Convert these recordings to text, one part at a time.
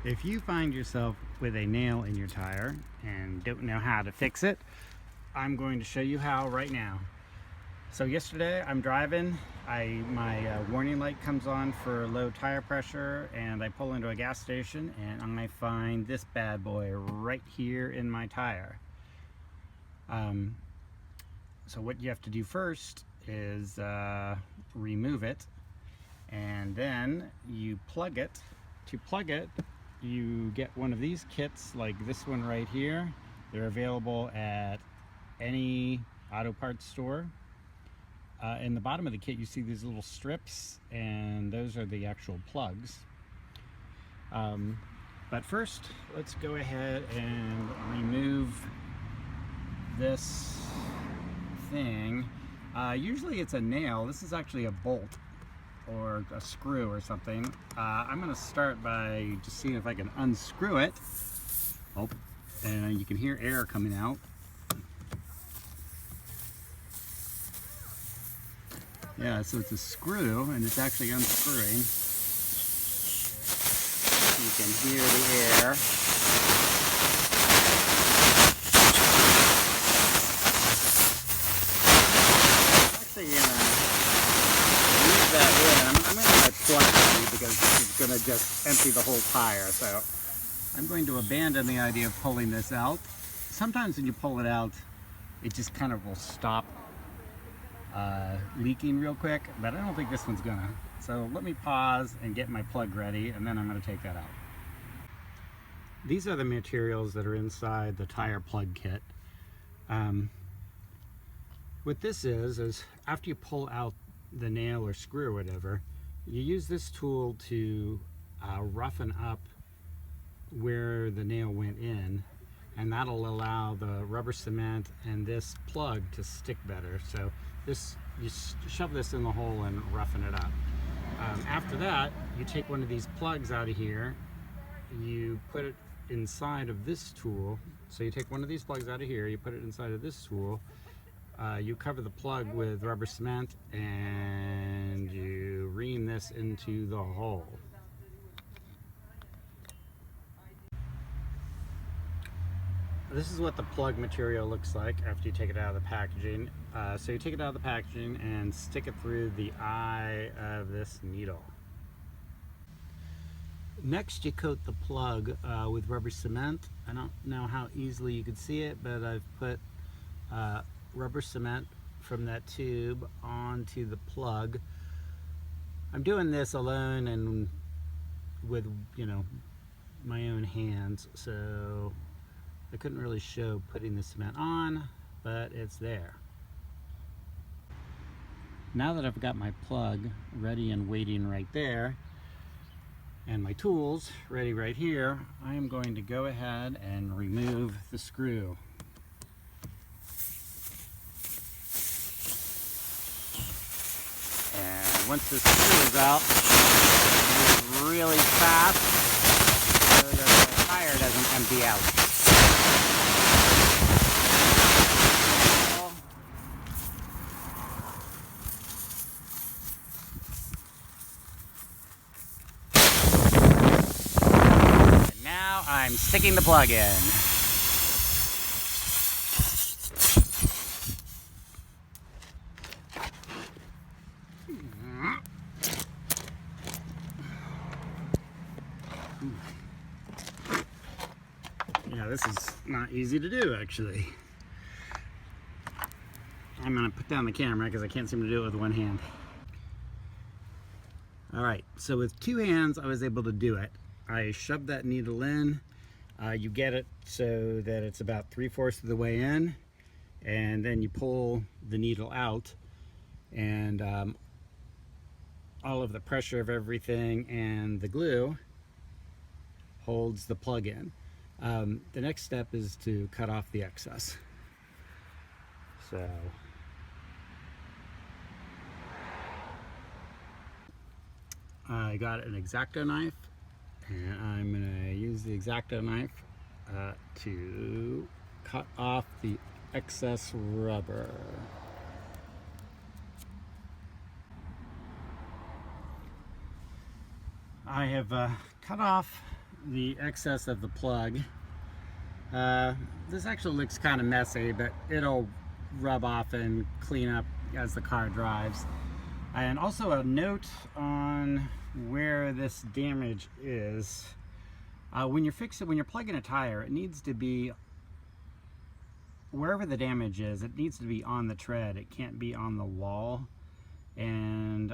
If you find yourself with a nail in your tire and don't know how to fix it, I'm going to show you how right now. So yesterday I'm driving, my warning light comes on for low tire pressure, and I pull into a gas station and I find this bad boy right here in my tire. So what you have to do first is remove it, and then you plug it. To plug it, you get one of these kits like this one right here. They're available at any auto parts store. In the bottom of the kit you see these little strips, and those are the actual plugs. But first let's go ahead and remove this thing. Usually it's a nail. This is actually a bolt or a screw or something. I'm going to start by just seeing if I can unscrew it. Oh, and you can hear air coming out. Yeah, so it's a screw and it's actually unscrewing. You can hear the air. I'm actually gonna leave that in. I'm gonna get my plug ready because this is gonna just empty the whole tire. So I'm going to abandon the idea of pulling this out. Sometimes when you pull it out, it just kind of will stop leaking real quick, but I don't think this one's gonna. So let me pause and get my plug ready, and then I'm gonna take that out. These are the materials that are inside the tire plug kit. What this is after you pull out the nail or screw or whatever, you use this tool to roughen up where the nail went in, and that'll allow the rubber cement and this plug to stick better. So this, you shove this in the hole and roughen it up. After that, you take one of these plugs out of here, you put it inside of this tool. So you take one of these plugs out of here, you put it inside of this tool, you cover the plug with rubber cement, and you ream this into the hole. This is what the plug material looks like after you take it out of the packaging. So you take it out of the packaging and stick it through the eye of this needle. Next, you coat the plug with rubber cement. I don't know how easily you can see it, but I've put rubber cement from that tube onto the plug. I'm doing this alone and with, my own hands, so I couldn't really show putting the cement on, but it's there. Now that I've got my plug ready and waiting right there, and my tools ready right here, I am going to go ahead and remove the screw. And once the screw is out, move really fast so that the tire doesn't empty out. I'm sticking the plug in. Yeah, this is not easy to do, actually. I'm going to put down the camera because I can't seem to do it with one hand. Alright, so with two hands I was able to do it. I shoved that needle in. You get it so that it's about 3/4 of the way in, and then you pull the needle out, and all of the pressure of everything and the glue holds the plug in. The next step is to cut off the excess. So I got an X-Acto knife, and I'm going to use the X-Acto knife to cut off the excess rubber. I have cut off the excess of the plug. This actually looks kind of messy, but it'll rub off and clean up as the car drives. And also a note on where this damage is. When you're plugging a tire, it needs to be, wherever the damage is, it needs to be on the tread. It can't be on the wall. And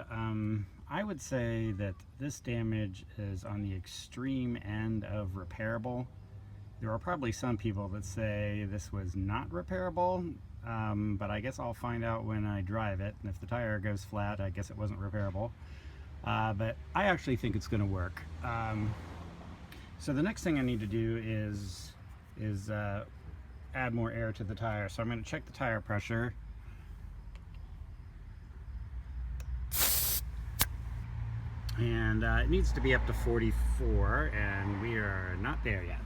I would say that this damage is on the extreme end of repairable. There are probably some people that say this was not repairable, but I guess I'll find out when I drive it. And if the tire goes flat, I guess it wasn't repairable. But I actually think it's going to work. So the next thing I need to do is add more air to the tire. So I'm going to check the tire pressure. And it needs to be up to 44, and we are not there yet.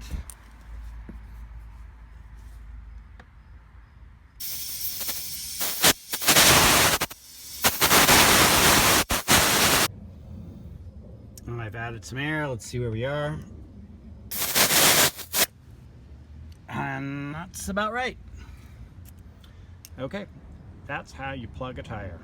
I've added some air. Let's see where we are. And that's about right. Okay, that's how you plug a tire.